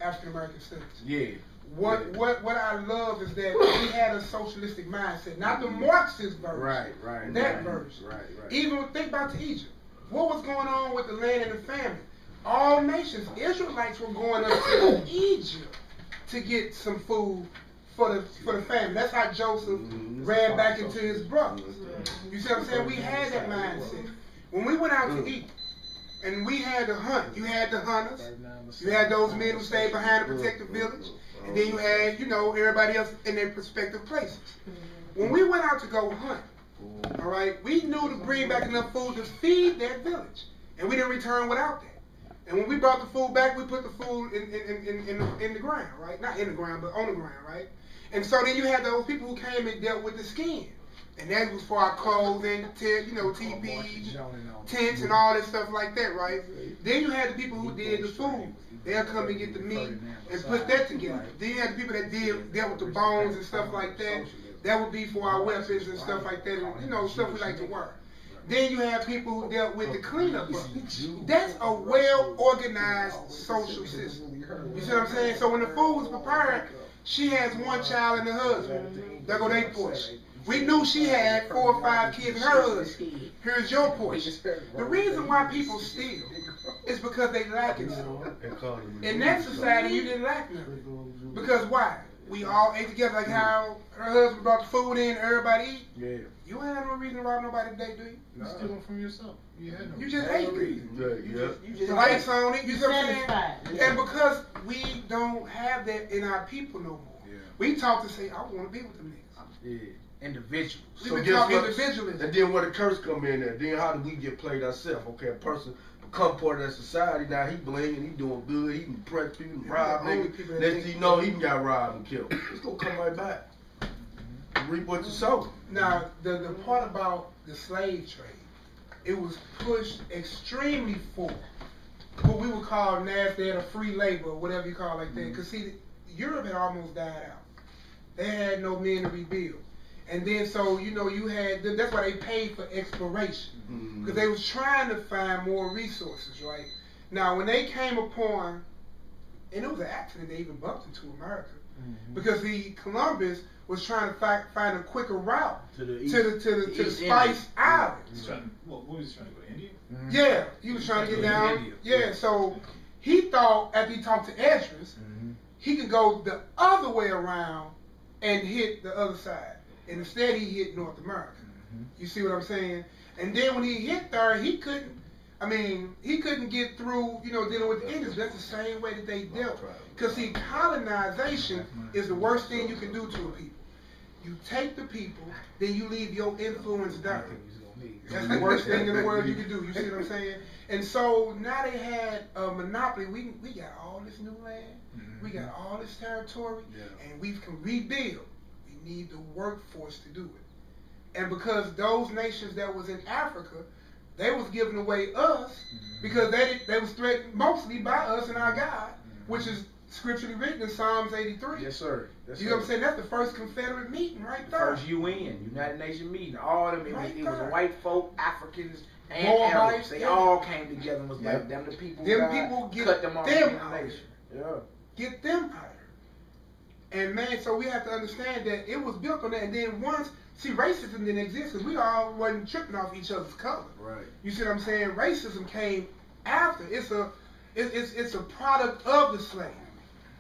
African American studies. Yeah. What I love is that we had a socialistic mindset, not the Marxist version. Right. That version. Right. Even think back to Egypt. What was going on with the land and the famine? All nations, Israelites were going up to Egypt to get some food for the famine. That's how Joseph ran back into his brothers. You see what I'm saying? We had that mindset. When we went out to eat, and we had to hunt, you had the hunters, you had those men who stayed behind to protect the village, and then you had, everybody else in their respective places. When we went out to go hunt, all right, we knew to bring back enough food to feed that village, and we didn't return without that. And when we brought the food back, we put the food in the ground, right? Not in the ground, but on the ground, right? And so then you had those people who came and dealt with the skin. And that was for our clothing, teepees, tents, and all that stuff like that, right? Then you had the people who did the food. They'll come and get the meat and put that together. Then you had the people that dealt with the bones and stuff like that. That would be for our weapons and stuff like that, and stuff we like to wear. Then you have people who dealt with the cleanup of it. That's a well-organized social system. You see what I'm saying? So when the food was prepared, she has one child and a husband. There go their portion. We knew she had 4 or 5 kids and her husband. Here's your portion. The reason why people steal is because they lack it. In that society, you didn't lack nothing. Because why? We all ate together, like how her husband brought the food in, everybody eat. Yeah. You ain't have no reason to rob nobody today, do you? You steal them from yourself. You had no. You just ate it. You just lights on it. You see what I'm saying? And because we don't have that in our people no more, we talk to say, I want to be with them niggas. Yeah. Individuals. We talk individualism. And then where the curse come in there, then how do we get played ourselves? Okay, a person become part of that society, now he blinging, he doing good, he can press people, rob niggas. Next thing you know, he got robbed and killed. It's gonna come right back. Reap what you sow. Now, the part about the slave trade, it was pushed extremely for what we would call NASDAQ or free labor or whatever you call it like that. Because see, Europe had almost died out. They had no men to rebuild. And then so, you had, that's why they paid for exploration. Because they was trying to find more resources, right? Now, when they came upon, and it was an accident they even bumped into America. Because Columbus was trying to find a quicker route to the Spice Islands. What was he trying to go to India? Yeah, he was trying to get down. Yeah, so he thought after he talked to Esdras, he could go the other way around and hit the other side. And instead he hit North America. You see what I'm saying? And then when he hit there, he couldn't get through, dealing with the Indians. That's the same way that they dealt. Because see, colonization is the worst thing you can do to a people. You take the people, then you leave your influence there. That's the worst thing in the world you can do. You see what I'm saying? And so now they had a monopoly. We got all this new land. We got all this territory. And we can rebuild. We need the workforce to do it. And because those nations that was in Africa, they was giving away us because they was threatened mostly by us and our God, which is scripturally written in Psalms 83. Yes, sir. You know what I'm saying? That's the first Confederate meeting right there. First UN, United Nations meeting. All of them, it was white folk, Africans, and More Arabs. They all came together and was like, them the people cut them off them the nation. Get them out. And man, so we have to understand that it was built on that. And then once, racism didn't exist because we all wasn't tripping off each other's color. Right. You see what I'm saying? Racism came after. It's a product of the slave.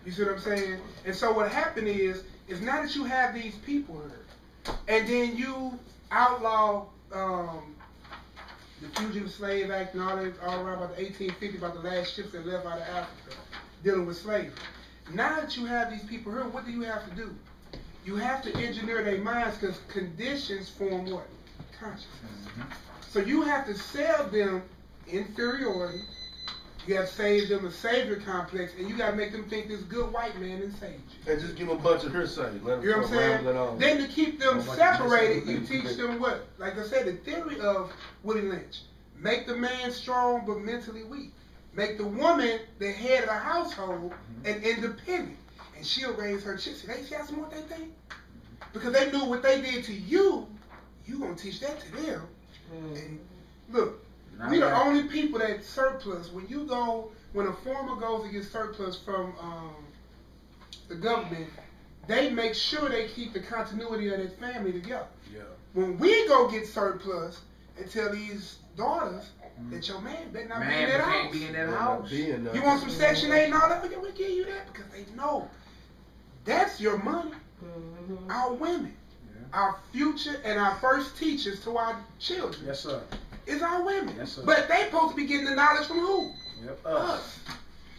You see what I'm saying? And so what happened is now that you have these people here, and then you outlaw the Fugitive Slave Act and all around about the 1850, about the last ships that left out of Africa, dealing with slavery. Now that you have these people here, what do you have to do? You have to engineer their minds because conditions form what? Consciousness. So you have to sell them inferiority. You have to save them a savior complex, and you got to make them think this good white man and saved you. And just give them a bunch of hearsay. You know what I'm saying? Then to keep them separated, you teach them what? Like I said, the theory of Willie Lynch. Make the man strong but mentally weak. Make the woman the head of the household and independent. And she'll raise her children. They see how smart they think? Because they knew what they did to you, you going to teach that to them. And look, we the only people that surplus. When you go when a farmer goes to get surplus from the government, they make sure they keep the continuity of their family together. Yeah. When we go get surplus and tell these daughters that your man better not be in that house. Be in that house. You want some Section 8 and all that? We give you that because they know that's your money. Our women, our future, and our first teachers to our children. Yes, sir. Is our women. Yes, sir. But they supposed to be getting the knowledge from who? Yep. Us.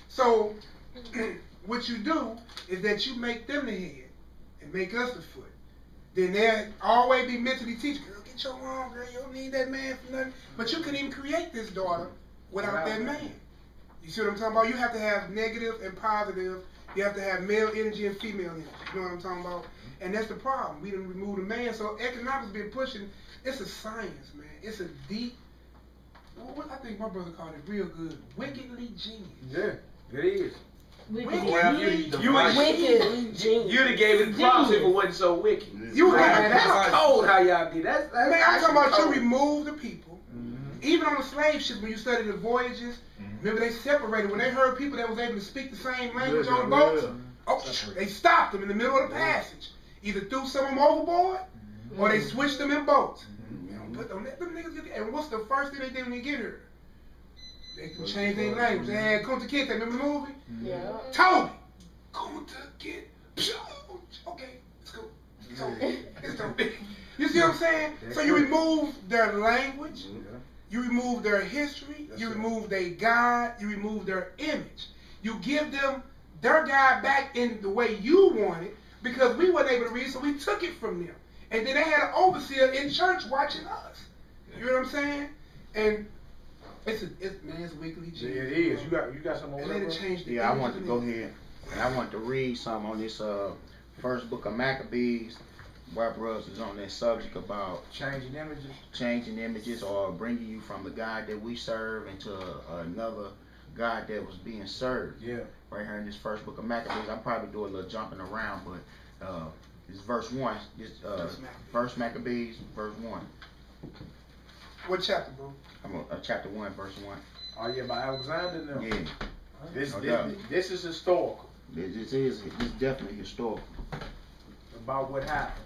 So what you do is that you make them the head and make us the foot. Then they'll always be mentally teaching. Girl, get your mom, girl. You don't need that man for nothing. But you couldn't even create this daughter without that man. You see what I'm talking about? You have to have negative and positive. You have to have male energy and female energy. You know what I'm talking about? And that's the problem. We didn't remove the man. So economics been pushing. It's a science, man. It's a deep. What I think my brother called it real good. Wickedly genius. Yeah, it is. Wickedly genius. You'd have gave it props if it wasn't so wicked. You would man, that's cold how y'all did. That's man, I'm talking about cold. you remove the people. Even on the slave ship, when you study the voyages, remember they separated. When they heard people that was able to speak the same language on the boats, they stopped them in the middle of the passage. Either threw some of them overboard, or they switched them in boats. But don't let them niggas get there. And what's the first thing they did when you get here? They can change their language. They had Kunta Kinte, remember the movie? Yeah. Toby! Kunta Kinte. Okay, it's cool. It's Toby. You see what I'm saying? So you remove their language, you remove their history, you remove their God, you remove their image. You give them their God back in the way you want it because we weren't able to read, so we took it from them. And then they had an overseer in church watching us. You know what I'm saying? And it's weekly change. Yeah, it is. You got some more. And then it changed. Yeah, I want to go ahead and I want to read some on this first book of Maccabees. Where brothers is on that subject about changing images, or bringing you from the God that we serve into another God that was being served. Yeah. Right here in this first book of Maccabees, I'm probably doing a little jumping around, but this verse 1, this first Maccabees, verse 1. What chapter, bro? Chapter 1, verse 1. Oh yeah, by Alexander now. Yeah. This is historical. This is definitely historical. About what happened.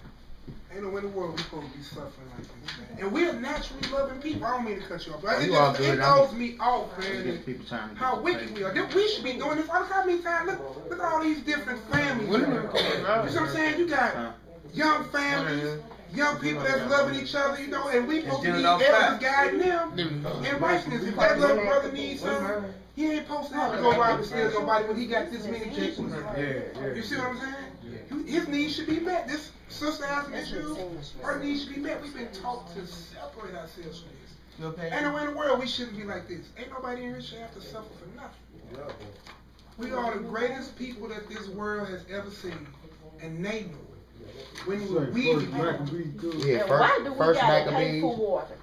Ain't no in the world we supposed to be suffering like this, man. And we're naturally loving people. I don't mean to cut you off, but it throws me off, man. How wicked we are. We should be doing this. How many times? Look at all these different families. You know what I'm saying? You got young families, young people that's loving each other, you know, and we supposed to be elders guiding them in righteousness. If that little brother needs something, he ain't supposed to have to go around and steal nobody when he got this many kids. Yeah. You see what I'm saying? His needs should be met. This sister has some issues. Her needs should be met. We've been taught to separate ourselves from this. Ain't no way in the world we shouldn't be like this. Ain't nobody in here should have to suffer for nothing. We are the greatest people that this world has ever seen, and they know it. When we First Maccabees,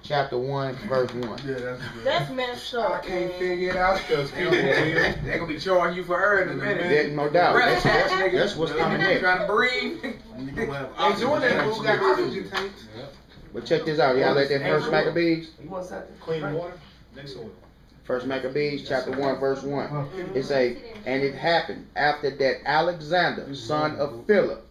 chapter 1, verse 1. Yeah, that's messed up. I can't figure it out because They're gonna be charging you for her in a minute. No doubt. That's what's coming next. Trying to breathe. They doing that who got oxygen tanks. But check this out. Y'all like that First Maccabees? Clean water. Next order. First Maccabees, chapter 1, verse 1. It say, and it happened after that Alexander, son of Philip,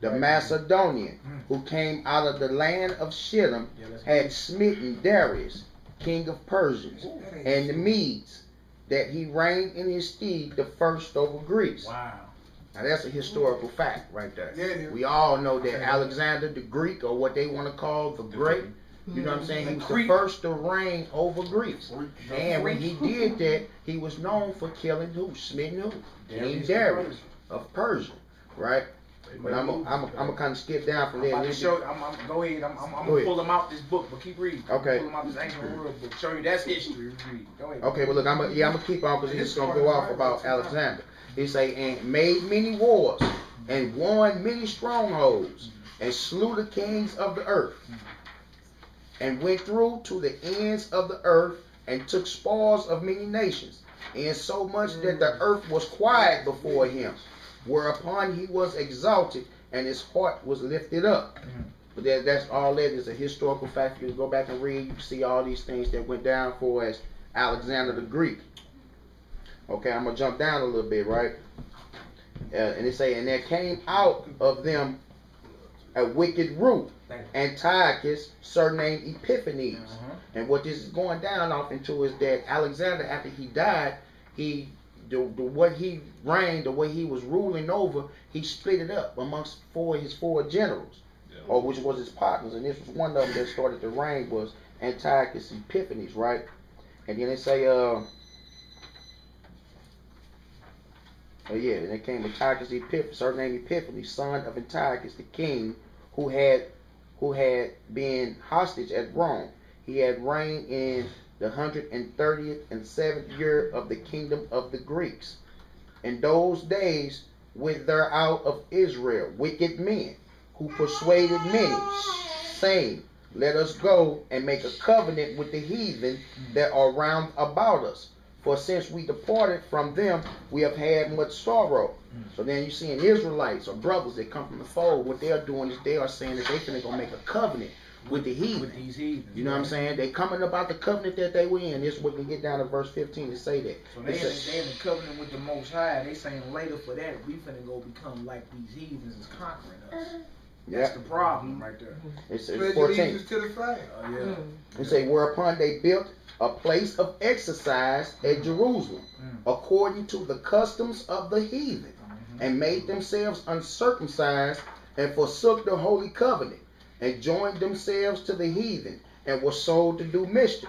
the Macedonian, who came out of the land of Shittim, had smitten Darius, king of Persians, and the Medes, that he reigned in his stead the first over Greece. Wow. Now that's a historical fact right there. Yeah, it is. We all know that Alexander the Greek, or what they want to call the Great, you know what I'm saying? He was the first to reign over Greece. And when he did that, he was known for killing who? Smitten who? King Darius of Persia, right? But I'm gonna kind of skip down from there. Go ahead. I'm gonna pull them out this book, but keep reading. Okay. Pull them out this ancient world book. Show you that's history. Read. Go ahead. Okay, well look, I'm gonna keep on because it's gonna go off about Alexander. He say, and made many wars, and won many strongholds, and slew the kings of the earth, and went through to the ends of the earth, and took spoils of many nations, and so much that the earth was quiet before him. Whereupon he was exalted, and his heart was lifted up. But that's all that is a historical fact. You can go back and read. You can see all these things that went down for as Alexander the Greek. Okay, I'm gonna jump down a little bit, right? And it say, and there came out of them a wicked root, Antiochus, surnamed Epiphanes. And what this is going down off into is that Alexander, after he died, what he reigned, the way he was ruling over, he split it up amongst his four generals, or which was his partners. And this was one of them that started the reign was Antiochus Epiphanes, right? And then they say, and there came Antiochus Epiphanes, surnamed Epiphanes, son of Antiochus the king, who had been hostage at Rome. He had reigned in the 130th and 7th year of the kingdom of the Greeks. In those days went there out of Israel wicked men, who persuaded many, saying, let us go and make a covenant with the heathen that are round about us. For since we departed from them, we have had much sorrow. So then you see in Israelites or brothers that come from the fold, what they are doing is they are saying that they're going to make a covenant with the heathen. With these heathens. You know what I'm saying? They coming about the covenant that they were in. This is what we get down to verse 15 to say that. So they in the covenant with the Most High. They saying later for that, we finna go become like these heathens is conquering us. That's the problem right there. It's Pledge 14. allegiance to the flag. It say, whereupon they built a place of exercise at Jerusalem, according to the customs of the heathen, and made themselves uncircumcised, and forsook the holy covenant, and joined themselves to the heathen, and were sold to do mischief.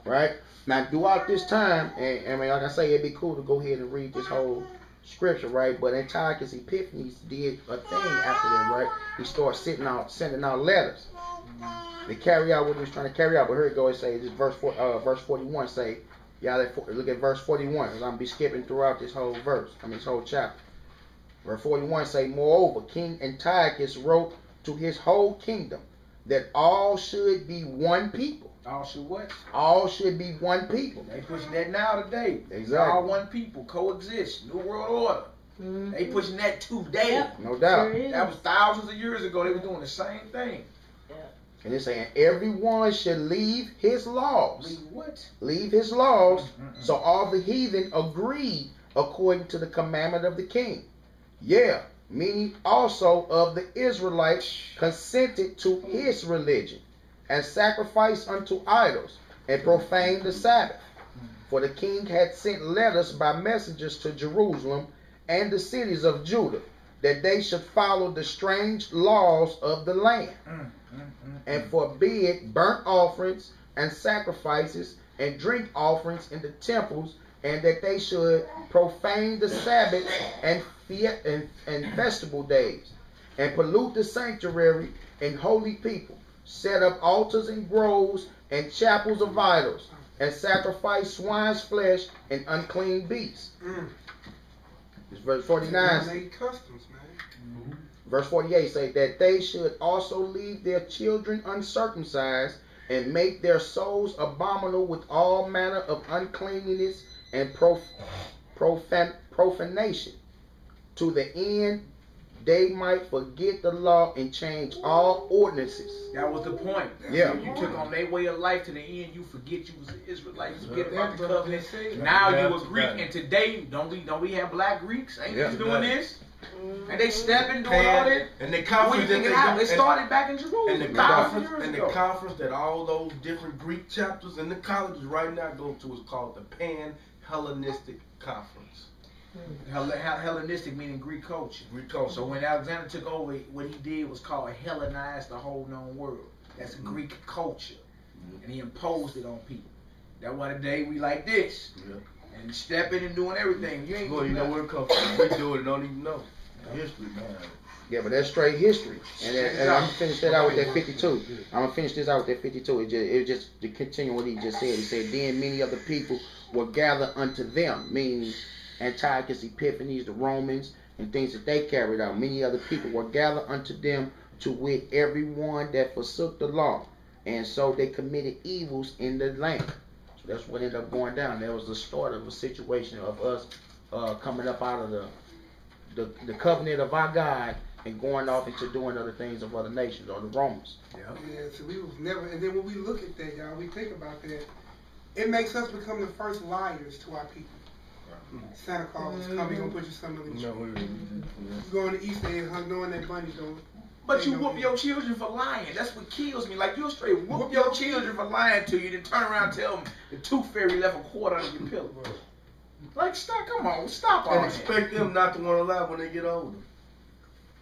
Right? Now, throughout this time, and I mean, like I say, it'd be cool to go ahead and read this whole scripture, right? But Antiochus Epiphanes did a thing after that, right? He started sending out letters. They carry out what he was trying to carry out. But here it goes. It say this verse 41 say, look at verse 41, because I'm gonna be skipping throughout this whole verse. This whole chapter. Verse 41 say, moreover, King Antiochus wrote to his whole kingdom that all should be one people. All should what? All should be one people. They pushing that now today. Exactly. All one people, coexist, New World Order. They pushing that today. No doubt. That was thousands of years ago. They were doing the same thing. And it's saying everyone should leave his laws. Leave what? Leave his laws. So all the heathen agreed according to the commandment of the king. Yeah, many also of the Israelites consented to his religion, and sacrificed unto idols, and profaned the Sabbath. For the king had sent letters by messengers to Jerusalem and the cities of Judah, that they should follow the strange laws of the land, and forbid burnt offerings and sacrifices and drink offerings in the temples, and that they should profane the Sabbath and festival days, and pollute the sanctuary and holy people, set up altars and groves and chapels of idols, and sacrifice swine's flesh and unclean beasts. This verse 49. Customs, man. Verse 48 say that they should also leave their children uncircumcised, and make their souls abominable with all manner of uncleanness and profanation, to the end they might forget the law and change all ordinances. That was the point. Yeah. You took on their way of life to the end. You forget you was an Israelite. You forget about the covenant. Now you a Greek. And today, don't we have black Greeks? Ain't they doing this? And they stepping doing all that. And the conference it started back in Jerusalem. And the conference that all those different Greek chapters in the colleges right now go to is called the Pan-Hellenistic Conference. Hellenistic meaning Greek culture. Greek culture. So when Alexander took over, what he did was called Hellenize the whole known world. That's Greek culture. And he imposed it on people. That's why today we like this. And stepping and doing everything. You ain't you know where it comes from. We do it and don't even know. History, man. Yeah, but that's straight history. And I'm going to finish that out with that 52. I'm going to finish this out with that 52. It just to continue what he just said. He said, then many of the people were gathered unto them, meaning Antiochus Epiphanes, the Romans, and things that they carried out. Many other people were gathered unto them, to wit, everyone that forsook the law. And so they committed evils in the land. So that's what ended up going down. That was the start of a situation of us coming up out of the covenant of our God and going off into doing other things of other nations or the Romans. Yeah, so we was never, and then when we look at that, y'all, we think about that, it makes us become the first liars to our people. Santa Claus is coming, gonna put you something in the tree. You go on the Easter egg hunt knowing that bunny's going. But you whoop your children for lying. That's what kills me. Like, you'll straight whoop your children for lying to you, then turn around and tell them the tooth fairy left a quarter under your pillow. Like, stop, come on, stop all And that. expect them not to want to lie when they get older.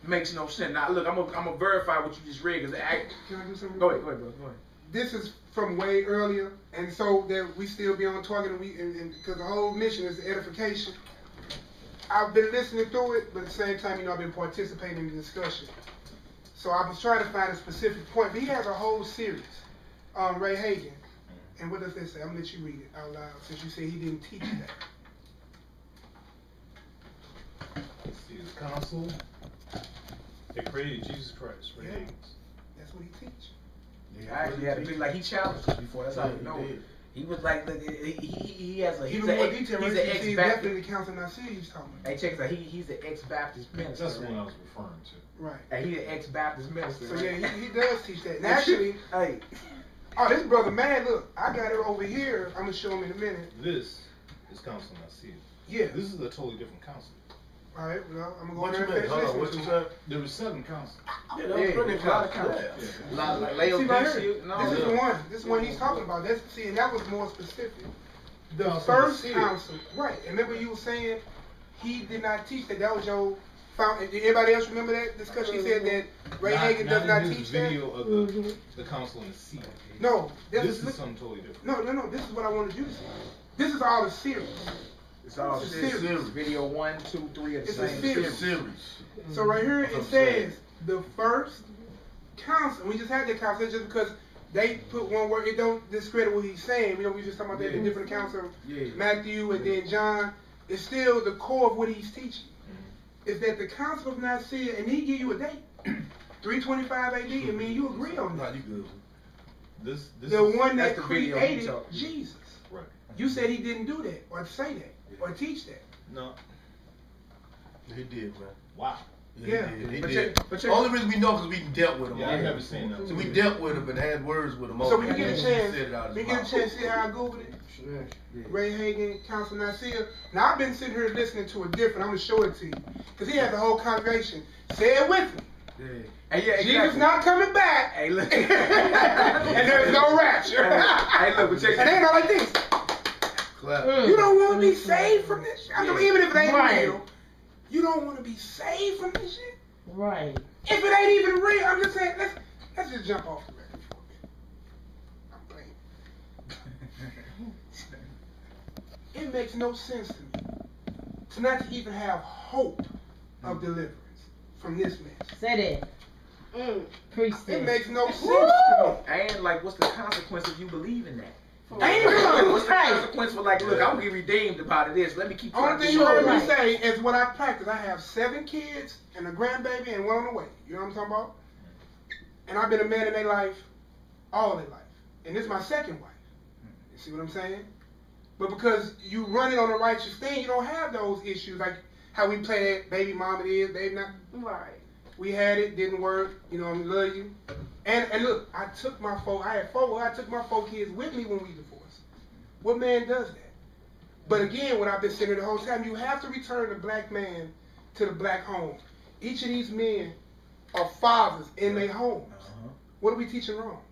Makes no sense. Now, look, I'm gonna verify what you just read. Can I do something? Go ahead, bro. Go ahead. This is from way earlier, and so that we still be on target, and because the whole mission is the edification. I've been listening through it, but at the same time, I've been participating in the discussion. So I was trying to find a specific point. But he has a whole series, Ray Hagan. And what does they say? I'm going to let you read it out loud since you said he didn't teach that. Let's see, his council. They created Jesus Christ, Ray Higgins. That's what he teaches. I actually had to be like, he challenged us before. That's how you know it. He was like, he has a, he's an ex-Baptist. Definitely Council Nasir he's talking about. Hey, check this out. He's an ex-Baptist minister. That's the one I was referring to. Right. And he's an ex-Baptist minister. So right? yeah, he does teach that. And actually, hey, oh, this brother, man, look, I got it over here. I'm going to show him in a minute. This is Council Nasir. Yeah. This is a totally different council. All right, well, I'm going What to you go mean? there Hold on, and what finish you this. said? There were 7 councils. Yeah, that was plenty a lot of council. councils. Yeah. A lot of like See, right Laodicea. here, this is the one. This is one he's talking about. That's, see, and that was more specific. The first council, right? And remember you were saying he did not teach that. That was your found. Did anybody else remember that discussion? He said that Ray Hagan does not teach that. video of the council in the sea. No, This is something totally different. No. This is what I wanted you to see. This is all the series. It's all It's a series. series. Video 1, 2, 3 of the It's a same series. Series. So right here it That's what I'm says the first council. We just had that council just because they put one word. It don't discredit what he's saying. We just talking about that in different accounts of Matthew and then John. It's still the core of what he's teaching. Is that the council of Nicaea, and he give you a date, 325 AD. I mean, you agree on Nah, that. you good. This The is, one that that's the video he created talked. Jesus. right. You said he didn't do that, or say that, or teach that. No. He did, man. Wow. Yeah. He did. He But did. check- but check- Only reason we know because we dealt with him. Yeah, I never seen that. So we dealt with him and had words with him. So when you get a He chance, said it out of when his you get a mouth. chance to see how I googled it. Ray Hagan, Council Nicaea. Now I've been sitting here listening to it different. I'm gonna show it to you because he had the whole congregation say it with me. Hey, yeah, Jesus not coming back, Hey, look. and there's no rapture. Hey, look, but check And they this not like this. Clap. You don't want to be saved from this shit. I mean, even if it ain't Right. real, you don't want to be saved from this shit. Right. If it ain't even real, I'm just saying. Let's just jump off the record for a minute. I'm playing. It makes no sense to me to not to even have hope of deliverance from this mess. Say that. Preach It that. makes no sense to And like, what's the consequence if you believe in that? me. Ain't even What's the Right. consequence for like, look, I'm gonna get redeemed about it. This. Let me keep trying Only to thing do you heard me Right. say is what I practice. I have 7 kids and a grandbaby and one on the way. You know what I'm talking about? And I've been a man in their life all their life. And this is my second wife. You see what I'm saying? But because you running on the righteous thing, you don't have those issues like how we play that baby mom it is, baby not. Right. We had it, didn't work, you know, I love you. And look, I took my 4 kids with me when we divorced. What man does that? But again, what I've been saying the whole time, you have to return the black man to the black home. Each of these men are fathers in their homes. What are we teaching wrong?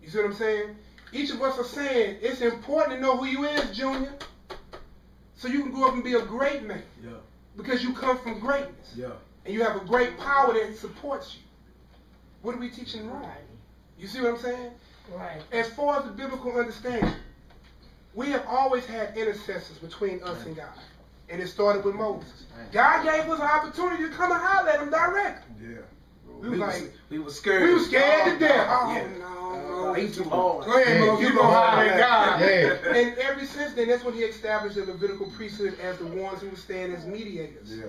You see what I'm saying? Each of us are saying it's important to know who you is, Junior, so you can grow up and be a great man. Yeah. Because you come from greatness. Yeah. And you have a great power that supports you. What are we teaching wrong? Right. You see what I'm saying? Right. As far as the biblical understanding, we have always had intercessors between us and God. And it started with Moses. God gave us an opportunity to come and holler at him directly. Yeah. We was like, we was scared. we were scared to death. Oh, Yeah. no. He's too hard. Go ahead, Moses. You gonna holler at God. Yeah. And ever since then, that's when he established the Levitical priesthood as the ones who would stand as mediators. Yeah.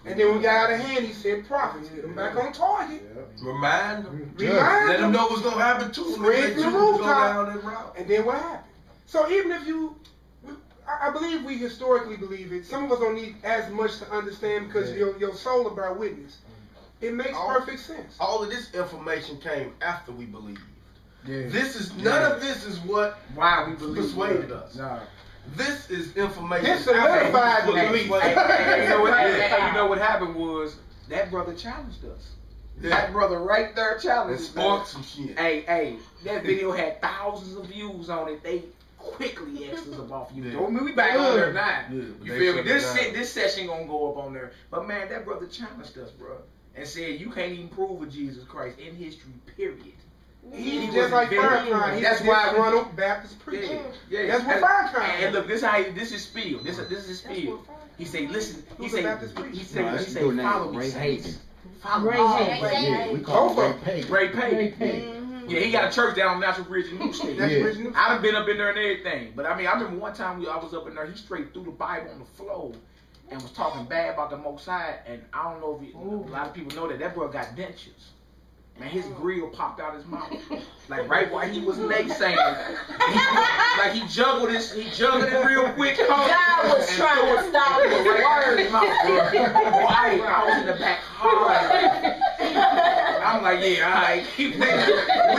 And then when we got out of hand, he sent prophets. Get them back on target. Remind them. Remind Let them them. know what's gonna happen to them. Spread They the choose to rooftop. go down that route. And then what happened? So even if you, I believe we historically believe it. Some of us don't need as much to understand because your soul will bear witness. It makes perfect sense. All of this information came after we believed. Yeah. This is none of this is what Why we believe persuaded us. Nah. This is information. This solidified the Hey, belief. You know what happened was that brother challenged us. Yeah. That brother right there And challenged us. sparked some shit. Hey, that video had thousands of views on it. They quickly asked us about views. Yeah. Don't mean we back on there now. Yeah, but You they feel me? shut it down. This session gonna go up on there. But man, that brother challenged us, bro, and said you can't even prove a Jesus Christ in history, period. He's He just wasn't like very- Farrakhan. He's That's a why we- disgruntled Baptist preacher. Yeah. That's what Farrakhan And look, was. this is spiel. This is his spiel. He say, listen. He Who's a say, Baptist preacher? he say, No, he that's say, your name, follow me, Ray saints. Hagan. Follow Ray me. Hagan. Yeah, we call Both him of Ray Pagan. Ray Ray Pagan. Pagan. Yeah, he got a church down on Natural Bridge in New State. That's Yeah. original. I done been up in there and everything. But I mean, I remember one time I was up in there, he straight threw the Bible on the floor and was talking bad about the Most High. And I don't know if a lot of people know that brother got dentures. Man, his grill popped out his mouth. Like right while he was naysaying. Like he juggled it real quick. God was trying to stop his Right words. I was in the back hard. I'm like, yeah, all right, keep We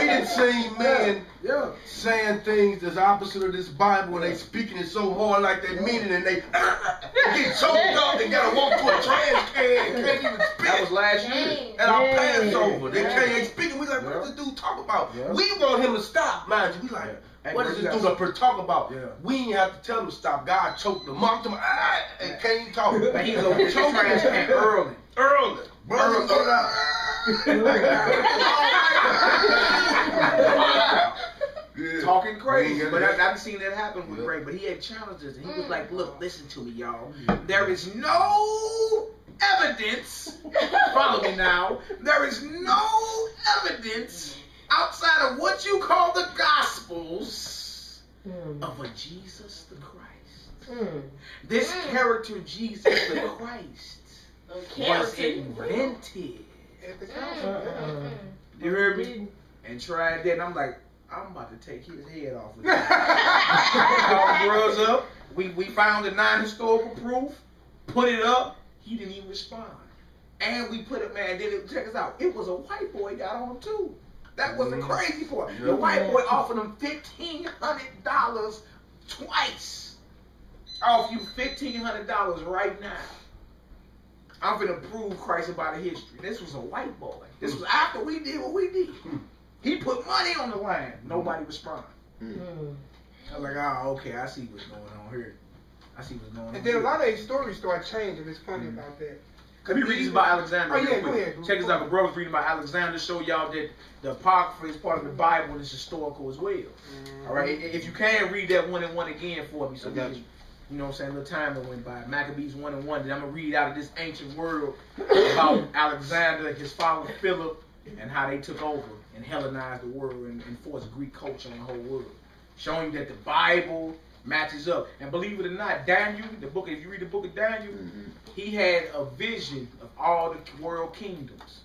done seen men Yeah. saying things that's opposite of this Bible and they speaking it so hard like they mean it and they get choked up and gotta walk to a trash can and can't even speak. That was last year. At our Yeah. Passover. They Yeah. ain't speaking. We like, what does this dude talk about? Yeah. We want him to stop, mind you. We like, Hey, what bro, does you this got dude talk about? Yeah. We ain't have to tell him to stop. God choked him up. And can't even talk. Man, he was over the trash can early. Early. Brother, go down. Yeah. Talking crazy. Yeah. But I've seen that happen with Yeah. Ray. But he had challenges. And he was like, look, listen to me, y'all. There is no evidence. Follow me now. There is no evidence outside of what you call the Gospels of a Jesus the Christ. This character, Jesus the Christ, was invented. At the council. You heard me? And tried that. And I'm like, I'm about to take his head off. With Called the bros up. We found the non-historical proof. Put it up. He didn't even respond. And we put it, man. Then check us out. It was a white boy got on too. That was the crazy part. The white boy offered him $1,500 twice. I offer you $1,500 right now. I'm gonna prove Christ about a history. This was a white boy. This was after we did what we did. He put money on the line. Nobody responded. I was like, oh, okay, I see what's going on here. I see what's going on. And then a lot of these stories start changing. It's funny about that. Let me read this about Alexander. Oh, yeah, real go quick. ahead. Check this out. The brother's reading about Alexander. Show y'all that the Apocrypha is part of the Bible and it's historical as well. All right. If you can read that 1 and 1 again for me, so we can, you know what I'm saying, a little time that went by. Maccabees 1 and 1. Then I'm gonna read out of this ancient world about Alexander, his father Philip, and how they took over and Hellenized the world and enforced Greek culture on the whole world. Showing you that the Bible matches up. And believe it or not, Daniel, the book, if you read the book of Daniel, he had a vision of all the world kingdoms.